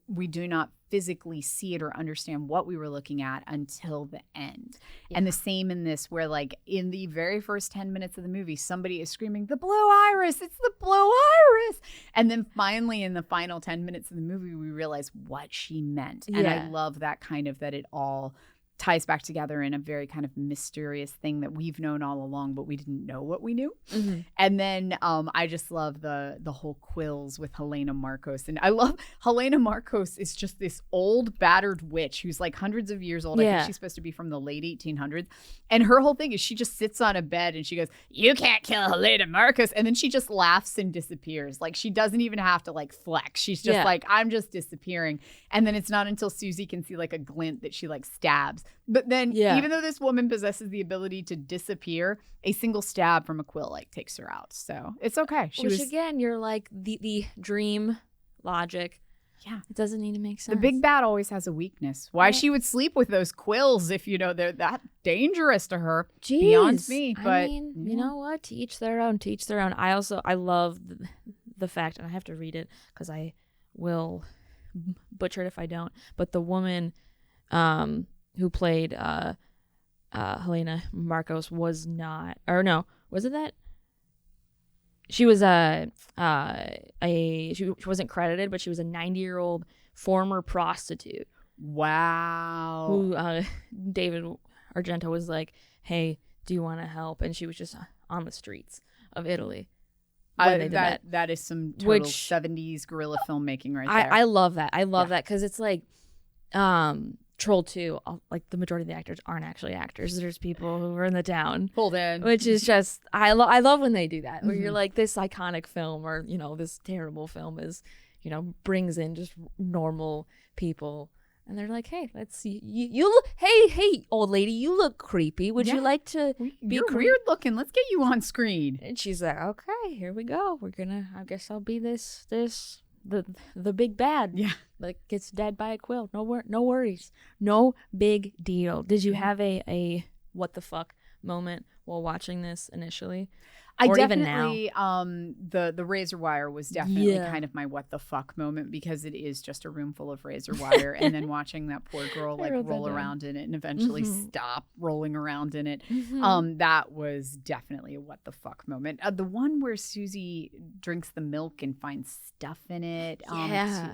we do not physically see it or understand what we were looking at until the end. And the same in this, where like in the very first 10 minutes of the movie, somebody is screaming, the blue iris, it's the blue iris. And then finally in the final 10 minutes of the movie, we realize what she meant. And I love that kind of, that it all ties back together in a very kind of mysterious thing that we've known all along, but we didn't know what we knew. Mm-hmm. And then I just love the whole quills with Helena Marcos. And I love Helena Marcos is just this old battered witch who's like hundreds of years old. I think she's supposed to be from the late 1800s. And her whole thing is she just sits on a bed and she goes, "You can't kill Helena Marcos." And then she just laughs and disappears. Like she doesn't even have to like flex. She's just like, "I'm just disappearing." And then it's not until Susie can see like a glint that she like stabs. But then even though this woman possesses the ability to disappear, a single stab from a quill like takes her out. So it's okay. Again, you're like the dream logic. Yeah. It doesn't need to make sense. The big bad always has a weakness. Why she would sleep with those quills if, you know, they're that dangerous to her. Jeez. Beyond me. But I mean, you know what? To each their own. To each their own. I love the fact, and I have to read it because I will butcher it if I don't. But the woman who played Helena Marcos was not, or no, was it that? She was she wasn't credited, but she was a 90-year-old former prostitute. Wow. Who David Argento was like, "Hey, do you want to help?" And she was just on the streets of Italy. That is some total 70s guerrilla filmmaking right there. I love that. I love that because it's like Troll 2, like the majority of the actors aren't actually actors. There's people who are in the town. Pulled in. Which is just, I love when they do that, where you're like, this iconic film or, you know, this terrible film is, you know, brings in just normal people. And they're like, "Hey, let's see. You look, hey, old lady, you look creepy. Would you like to be You're weird looking. Let's get you on screen." And she's like, "Okay, here we go. I guess I'll be the big bad." Yeah. Like gets dead by a quill. No worries. No big deal. Did you have a what the fuck moment while watching this initially? Or definitely, even now? The razor wire was definitely kind of my what the fuck moment because it is just a room full of razor wire, and then watching that poor girl like roll around in it and eventually stop rolling around in it. That was definitely a what the fuck moment. The one where Susie drinks the milk and finds stuff in it,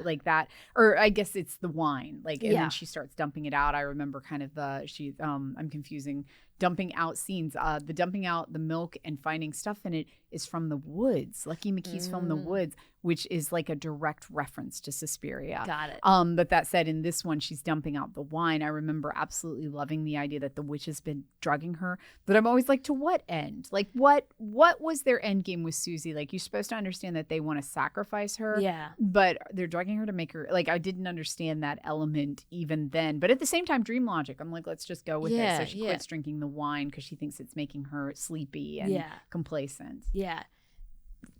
like that, or I guess it's the wine, like, and then she starts dumping it out. I remember kind of I'm confusing dumping out scenes. The dumping out the milk and finding stuff in it is from The Woods. Lucky McKee's film The Woods, which is like a direct reference to Suspiria. Got it. But that said, in this one, she's dumping out the wine. I remember absolutely loving the idea that the witch has been drugging her. But I'm always like, to what end? Like, what was their end game with Susie? Like, you're supposed to understand that they want to sacrifice her. Yeah. But they're drugging her to make her, like, I didn't understand that element even then. But at the same time, dream logic. I'm like, let's just go with it. So she quits drinking the wine because she thinks it's making her sleepy and complacent. Yeah.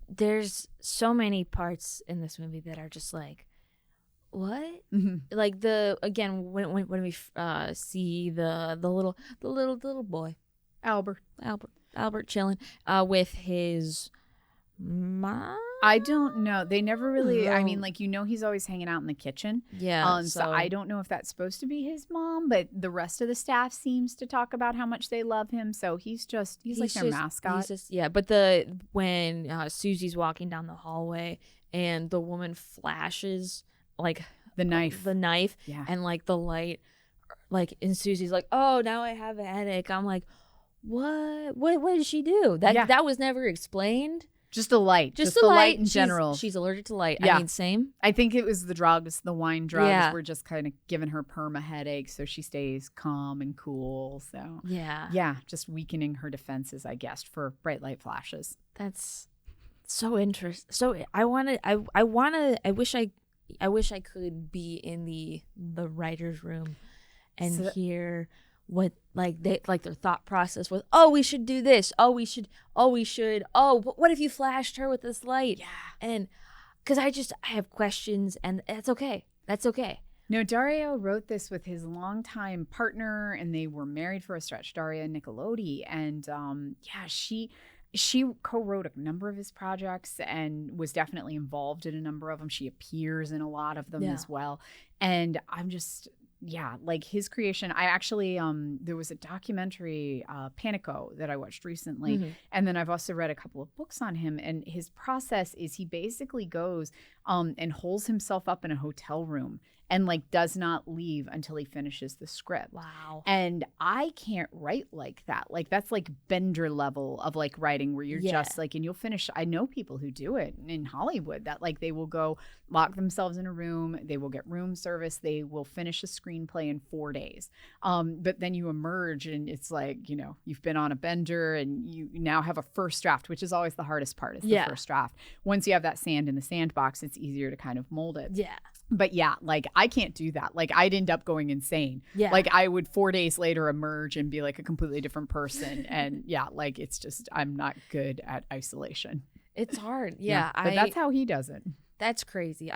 There's so many parts in this movie that are just like, what? Like when we see the little boy Albert chilling with his mom. I don't know. They never really. I mean, like, you know, he's always hanging out in the kitchen. Yeah. So I don't know if that's supposed to be his mom, but the rest of the staff seems to talk about how much they love him. So he's like their mascot. But when Susie's walking down the hallway and the woman flashes like the knife, and like the light, like, and Susie's like, "Oh, now I have a headache." I'm like, what did she do? That was never explained. Just the light. Just the light in general. She's allergic to light. Yeah. I mean, same. I think it was the drugs, the wine drugs were just kind of giving her perma headaches, so she stays calm and cool. So yeah, just weakening her defenses, I guess, for bright light flashes. That's so interesting. So I wish I could be in the writer's room and hear what their thought process was. Oh, we should do this. Oh, we should. Oh, but what if you flashed her with this light? Yeah. And because I have questions, and that's okay. That's okay. No, Dario wrote this with his longtime partner, and they were married for a stretch, Daria Nicolodi. And she co-wrote a number of his projects and was definitely involved in a number of them. She appears in a lot of them as well. And I'm just... like his creation. I actually, there was a documentary, Panico, that I watched recently. And then I've also read a couple of books on him. And his process is he basically goes and holds himself up in a hotel room and like does not leave until he finishes the script. Wow. And I can't write like that. Like that's like Bender level of like writing where you're just like, and you'll finish. I know people who do it in Hollywood that like they will go lock themselves in a room. They will get room service. They will finish a screenplay in 4 days. But then you emerge and it's like, you know, you've been on a bender and you now have a first draft, which is always the hardest part is the first draft. Once you have that sand in the sandbox, it's easier to kind of mold it. Yeah. But yeah, like I can't do that. Like I'd end up going insane. Yeah. Like I would 4 days later emerge and be like a completely different person. And yeah, like it's just, I'm not good at isolation. It's hard. Yeah. But that's how he does it. That's crazy.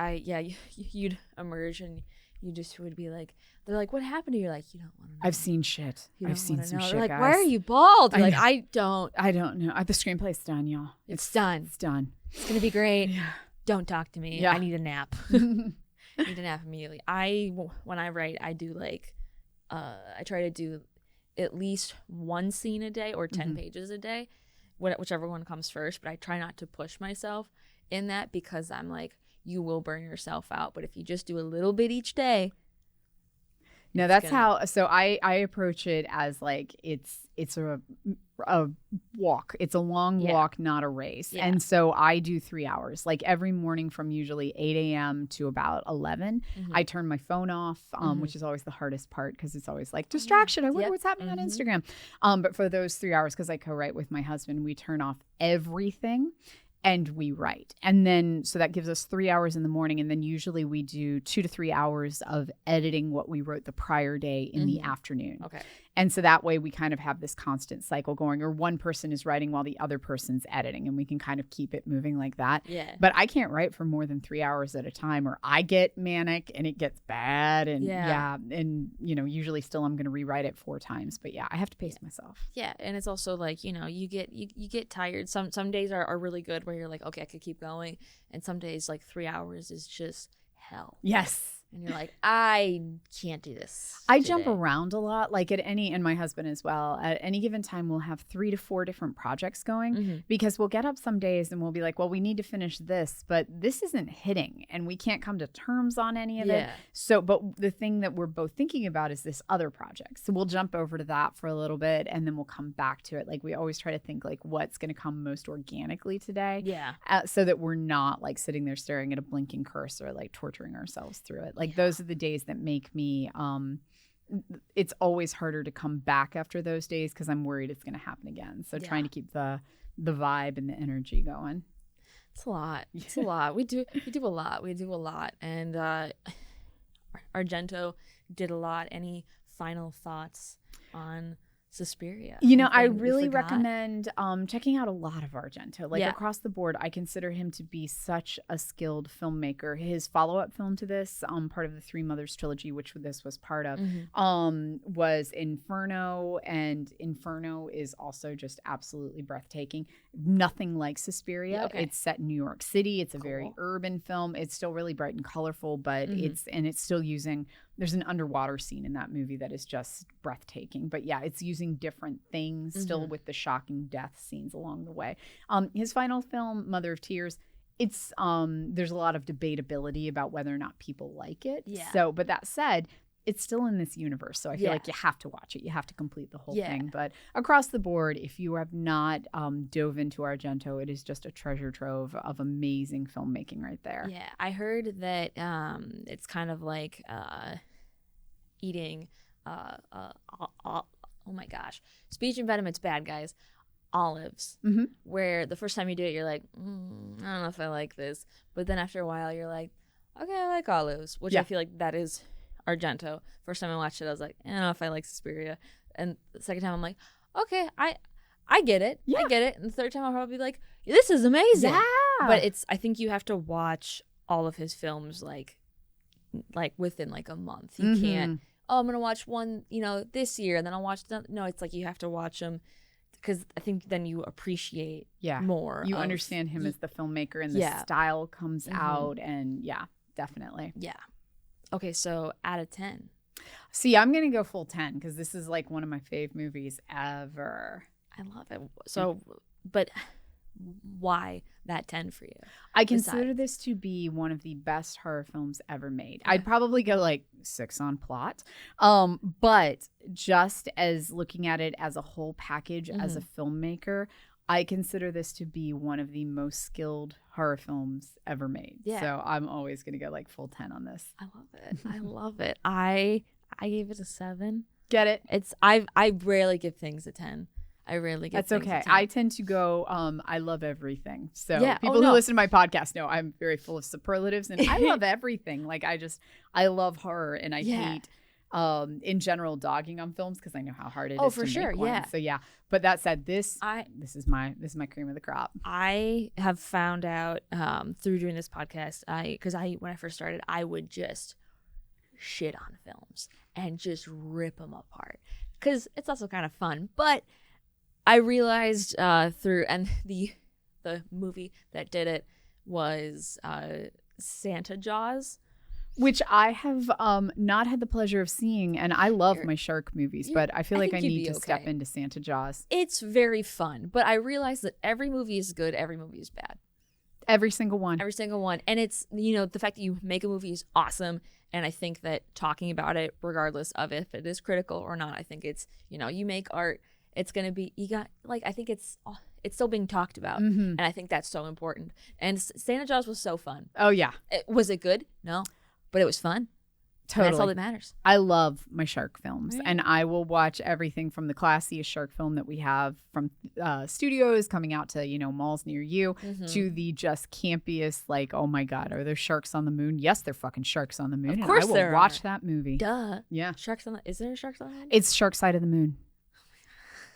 You'd emerge and you just would be like, they're like, what happened to you? You're like, you don't want to know. I've seen shit. I've seen some shit, They're like, guys. why are you bald? You're like, I I don't know. The screenplay's done, y'all. It's done. It's done. It's going to be great. Yeah. Don't talk to me. Yeah. I need a nap. I need a nap immediately. When I write, I do like, I try to do at least one scene a day or 10 pages a day, whichever one comes first. But I try not to push myself in that because I'm like, you will burn yourself out. But if you just do a little bit each day. No, that's how. So I approach it as like it's a walk. It's a long walk, not a race. Yeah. And so I do 3 hours, like every morning from usually 8 a.m. to about 11. I turn my phone off, which is always the hardest part because it's always like distraction. I wonder what's happening on Instagram. But for those 3 hours, because I co-write with my husband, we turn off everything. And we write. And then, so that gives us 3 hours in the morning. And then usually we do 2 to 3 hours of editing what we wrote the prior day in the afternoon. Okay. And so that way we kind of have this constant cycle going, or one person is writing while the other person's editing, and we can kind of keep it moving like that. Yeah. But I can't write for more than 3 hours at a time, or I get manic and it gets bad. And and you know, usually still I'm going to rewrite it 4 times. But yeah, I have to pace myself. Yeah, and it's also like, you know, you get tired. Some days are really good where you're like, okay, I could keep going, and some days like 3 hours is just hell. Yes. And you're like, I can't do this. I jump around a lot, like and my husband as well. At any given time, we'll have 3 to 4 different projects going because we'll get up some days and we'll be like, well, we need to finish this, but this isn't hitting and we can't come to terms on any of it. So, but the thing that we're both thinking about is this other project. So we'll jump over to that for a little bit and then we'll come back to it. Like we always try to think like what's going to come most organically today. Yeah. So that we're not like sitting there staring at a blinking cursor, like torturing ourselves through it. Like those are the days that make me it's always harder to come back after those days because I'm worried it's going to happen again. So trying to keep the vibe and the energy going. It's a lot. It's a lot. We do a lot. We do a lot. And Argento did a lot. Any final thoughts on Suspiria? You know, I really recommend checking out a lot of Argento. Like across the board, I consider him to be such a skilled filmmaker. His follow-up film to this, part of the Three Mothers trilogy, which this was part of, was Inferno. And Inferno is also just absolutely breathtaking. Nothing like Suspiria. Okay. It's set in New York City. It's a very urban film. It's still really bright and colorful, but it's still using, there's an underwater scene in that movie that is just breathtaking. But yeah, it's using different things still with the shocking death scenes along the way. His final film, Mother of Tears, it's there's a lot of debatability about whether or not people like it. Yeah. So, but that said, it's still in this universe. So I feel like you have to watch it. You have to complete the whole thing. But across the board, if you have not dove into Argento, it is just a treasure trove of amazing filmmaking right there. Yeah. I heard that it's kind of like eating oh my gosh, speech impediments bad, guys. Olives, where the first time you do it, you're like, I don't know if I like this. But then after a while, you're like, okay, I like olives, which I feel like that is Argento. First time I watched it, I was like, I don't know if I like Suspiria. And the second time, I'm like, okay, I get it. Yeah. I get it. And the third time, I'll probably be like, this is amazing. Yeah. But I think you have to watch all of his films like within like a month. You can't, I'm going to watch one, this year, and then I'll watch them. No, it's like you have to watch them because I think then you appreciate more. You understand him as the filmmaker and the style comes out. And definitely. Yeah. Okay, so out of 10. See, I'm going to go full 10 because this is like one of my fave movies ever. I love it. So, but why that 10 for you? I consider this to be one of the best horror films ever made. Yeah. I'd probably go like 6 on plot. But just as looking at it as a whole package as a filmmaker, I consider this to be one of the most skilled horror films ever made. Yeah. So I'm always going to go like full 10 on this. I love it. I love it. I gave it a 7. Get it? It's I rarely give things a 10. I rarely give That's things okay. a 10. I tend to go, I love everything. So Yeah. people who listen to my podcast know I'm very full of superlatives and I love everything. Like I love horror and I hate in general dogging on films because I know how hard it is for to sure. make one. Yeah. So yeah. But that said, this is my cream of the crop. I have found out through doing this podcast, when I first started, I would just shit on films and just rip them apart because it's also kind of fun. But I realized the movie that did it was Santa Jaws, which I have not had the pleasure of seeing, and I love my shark movies, but I feel like I need to step into Santa Jaws. It's very fun, but I realized that every movie is good, every movie is bad. Every single one. Every single one. And it's, the fact that you make a movie is awesome. And I think that talking about it, regardless of if it is critical or not, I think it's, you make art, it's going to be, I think it's still being talked about. And I think that's so important. And Santa Jaws was so fun. Oh, yeah. Was it good? No. But it was fun. Totally. And that's all that matters. I love my shark films, Right. and I will watch everything from the classiest shark film that we have from studios coming out to, malls near you, to the just campiest, like, oh my God, are there sharks on the moon? Yes, they're fucking sharks on the moon. Of course and I will there watch are. that movie. Duh. Yeah. Is there a Sharks on the Moon? It's Shark Side of the Moon.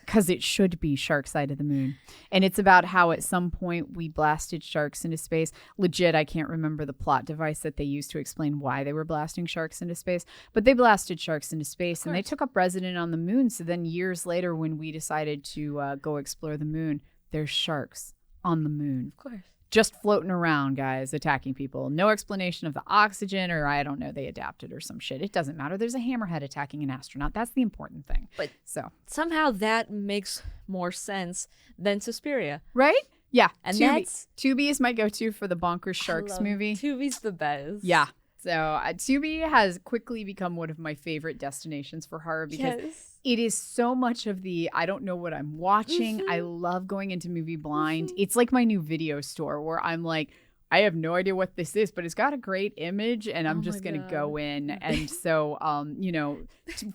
Because it should be Shark Side of the Moon. And it's about how at some point we blasted sharks into space. Legit, I can't remember the plot device that they used to explain why they were blasting sharks into space. But they blasted sharks into space and they took up residence on the moon. So then years later when we decided to go explore the moon, there's sharks on the moon. Of course. Just floating around, guys, attacking people. No explanation of the oxygen, or I don't know, they adapted or some shit. It doesn't matter. There's a hammerhead attacking an astronaut. That's the important thing. But so somehow that makes more sense than Suspiria. right? Yeah. And Tubi is my go-to for the bonkers sharks movie. Tubi's the best. Yeah. So Tubi has quickly become one of my favorite destinations for horror because it is so much of the I don't know what I'm watching. I love going into movie blind. It's like my new video store where I'm like, I have no idea what this is, but it's got a great image and I'm just going to go in. And so,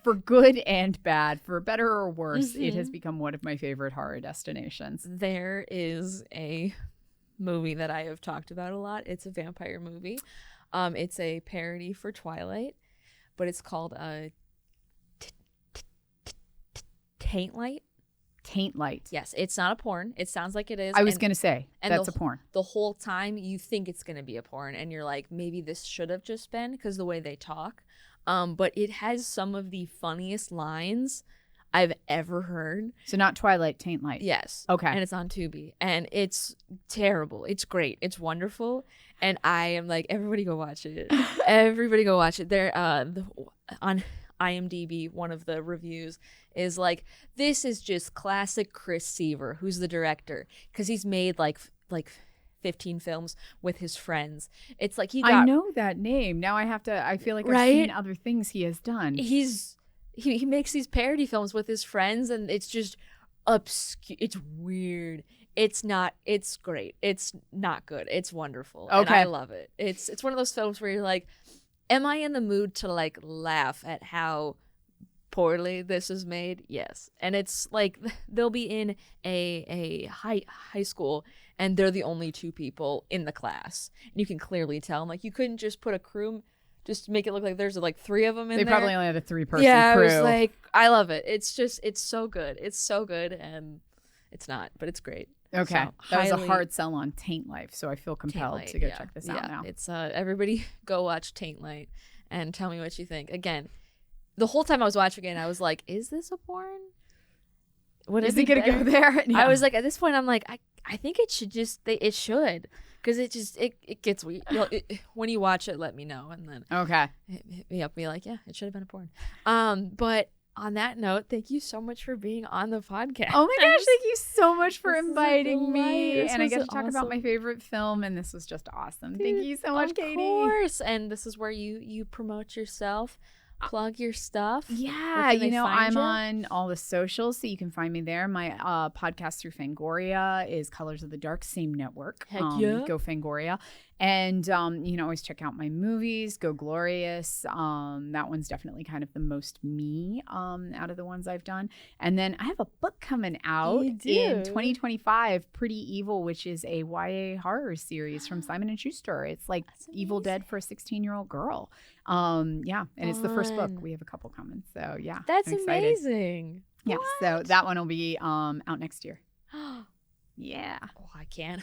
for good and bad, for better or worse, it has become one of my favorite horror destinations. There is a movie that I have talked about a lot. It's a vampire movie. It's a parody for Twilight, but it's called Taint Light. Taint Light. Yes, it's not a porn. It sounds like it is. I was going to say, that's a porn. The whole time you think it's going to be a porn, and you're like, maybe this should have just been because the way they talk. But it has some of the funniest lines I've ever heard. So not Twilight, Taint Light. Yes. Okay. And it's on Tubi. And it's terrible. It's great. It's wonderful. And I am like, everybody go watch it. Everybody go watch it. They're on IMDb, one of the reviews is like, this is just classic Chris Seaver, who's the director, because he's made like 15 films with his friends. It's like I know that name. Now I feel like I've seen other things he has done. He makes these parody films with his friends, and it's just obscure. It's weird. It's great. It's not good. It's wonderful. Okay. And I love it. It's one of those films where you're like, am I in the mood to like laugh at how poorly this is made? Yes. And it's like they'll be in a high school and they're the only 2 people in the class. And you can clearly tell. I'm like, you couldn't just put a crew, just make it look like there's like 3 of them in there. They probably only had a 3-person crew. Yeah, I was like, I love it. It's so good. It's so good, and it's not, but it's great. Okay, So, that was a hard sell on Taint Life, so I feel compelled Taint to go Light, check this out now. It's everybody go watch Taint Light and tell me what you think. Again, the whole time I was watching it, I was like, is this a porn? Is it gonna go there? Yeah. I was like, at this point, I'm like, I think it should it should. Because it gets weird. When you watch it, let me know, and then okay, hit me up, be like, yeah, it should have been a porn. But on that note, thank you so much for being on the podcast. Oh my gosh, thank you so much for inviting me. This And I was get to talk about awesome. my favorite film, and this was just awesome. Dude, Thank you so much, of Katie. course. And this is where you promote yourself, plug your stuff. Yeah, Where can they I'm find you? on all the socials, so you can find me there. My podcast through Fangoria is Colors of the Dark, same network. Heck yeah. Go Fangoria. And you can always check out my movies, Go Glorious. That one's definitely kind of the most me out of the ones I've done. And then I have a book coming out You do? in 2025, Pretty Evil, which is a YA horror series from Simon & Schuster. It's like That's Evil Dead amazing. for a 16-year-old girl. Yeah, and it's the first book. Fun. We have a couple coming, so yeah, That's I'm excited. amazing. Yeah, so that one will be out next year. Oh, Yeah, I can't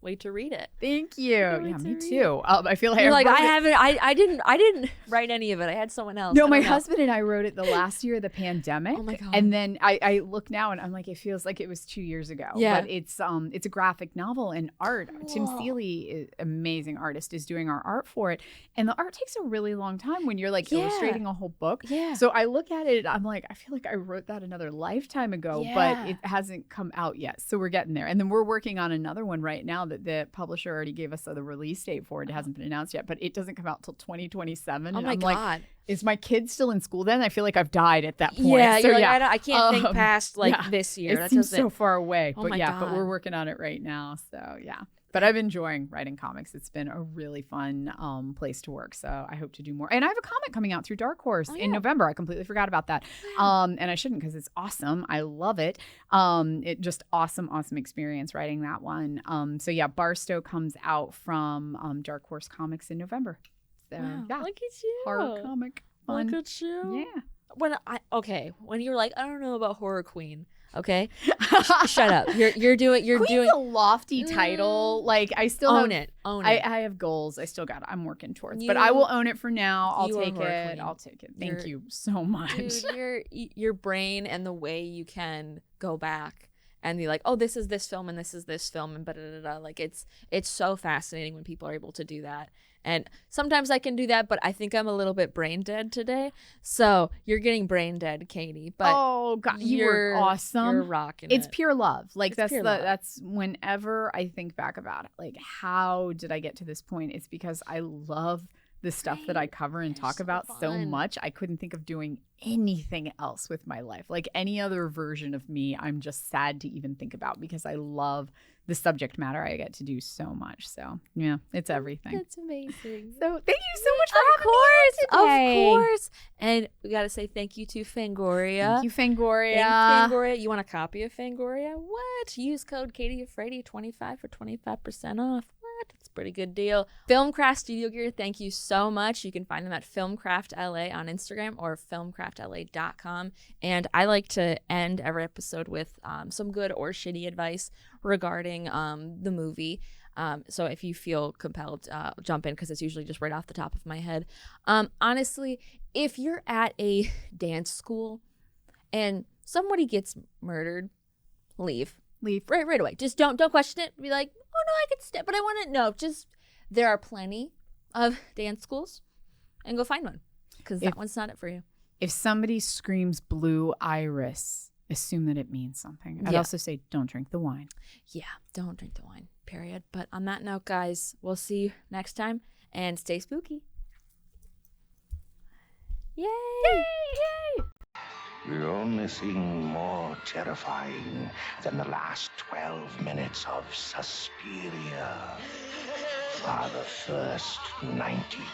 wait to read it. thank you. can't wait Yeah, to me read too. I feel like You're like, wrote I it- haven't. I didn't write any of it. I had someone else. No, I my don't know. husband and I wrote it the last year of the pandemic. Oh my God. And then I look now and I'm like, it feels like it was 2 years ago. Yeah. But it's a graphic novel and art. Tim Cool. Seeley, amazing artist, is doing our art for it. And the art takes a really long time when you're like Yeah. illustrating a whole book. Yeah. So I look at it, I'm like, I feel like I wrote that another lifetime ago, Yeah. but it hasn't come out yet. So we're getting there. And then we're working on another one right now that the publisher already gave us the release date for. It hasn't been announced yet, but it doesn't come out till 2027. Oh and my I'm God. like, is my kid still in school then? I feel like I've died at that point. Yeah, So you're like, yeah. I can't think Um, past like yeah. this year. It That seems doesn't. so far away. Oh But my yeah, but God. we're working on it right now. So yeah. But I've been enjoying writing comics. It's been a really fun place to work. So I hope to do more. And I have a comic coming out through Dark Horse Oh, in yeah. November. I completely forgot about that. And I shouldn't because it's awesome. I love it. It just awesome experience writing that one. So yeah, Barstow comes out from Dark Horse Comics in November. So Wow, yeah, look at you. horror comic. Fun. Look at you. Yeah. When you're like, I don't know about horror queen. Okay, shut up. You're doing. Queen's a lofty title. Like I still Own have, it. Own I it. have goals. I still got it. I'm working towards, You- but I will own it for now. I'll you are take horror it. queen. I'll take it. Thank You're- you so much. Dude, your brain and the way you can go back and be like, oh, this is this film and this is this film and da-da-da-da. Like it's so fascinating when people are able to do that. And sometimes I can do that, but I think I'm a little bit brain dead today. So you're getting brain dead, Katie. But Oh God, you were you're awesome. You're rocking It's it. pure love. Like It's that's pure love. that's whenever I think back about it, like how did I get to this point? It's because I love the stuff that I Right. cover and They're talk so about so fun. much. I couldn't think of doing anything else with my life. Like any other version of me, I'm just sad to even think about because I love the subject matter I get to do so much. So yeah, it's everything. That's amazing. So thank you so much for Of having me on today. Of course. And we got to say thank you to Fangoria. Thank you, Fangoria. Thanks, Fangoria. You want a copy of Fangoria? What? Use code Katie Afraidy 25 for 25% off. What? It's a pretty good deal. Filmcraft Studio Gear, thank you so much. You can find them at Filmcraft LA on Instagram or filmcraftla.com. And I like to end every episode with some good or shitty advice regarding the movie. So if you feel compelled, jump in because it's usually just right off the top of my head. Honestly, if you're at a dance school and somebody gets murdered, leave right away. Just don't question it. Be like, oh no, I could stay, but I want to know. Just there are plenty of dance schools, and go find one because that one's not it for you. If somebody screams blue iris, assume that it means something. I'd Yeah. also say don't drink the wine. Yeah, don't drink the wine. Period. But on that note, guys, we'll see you next time, and stay spooky. Yay! Yay! We're only seeing more terrifying than the last 12 minutes of Suspiria. For the first 92.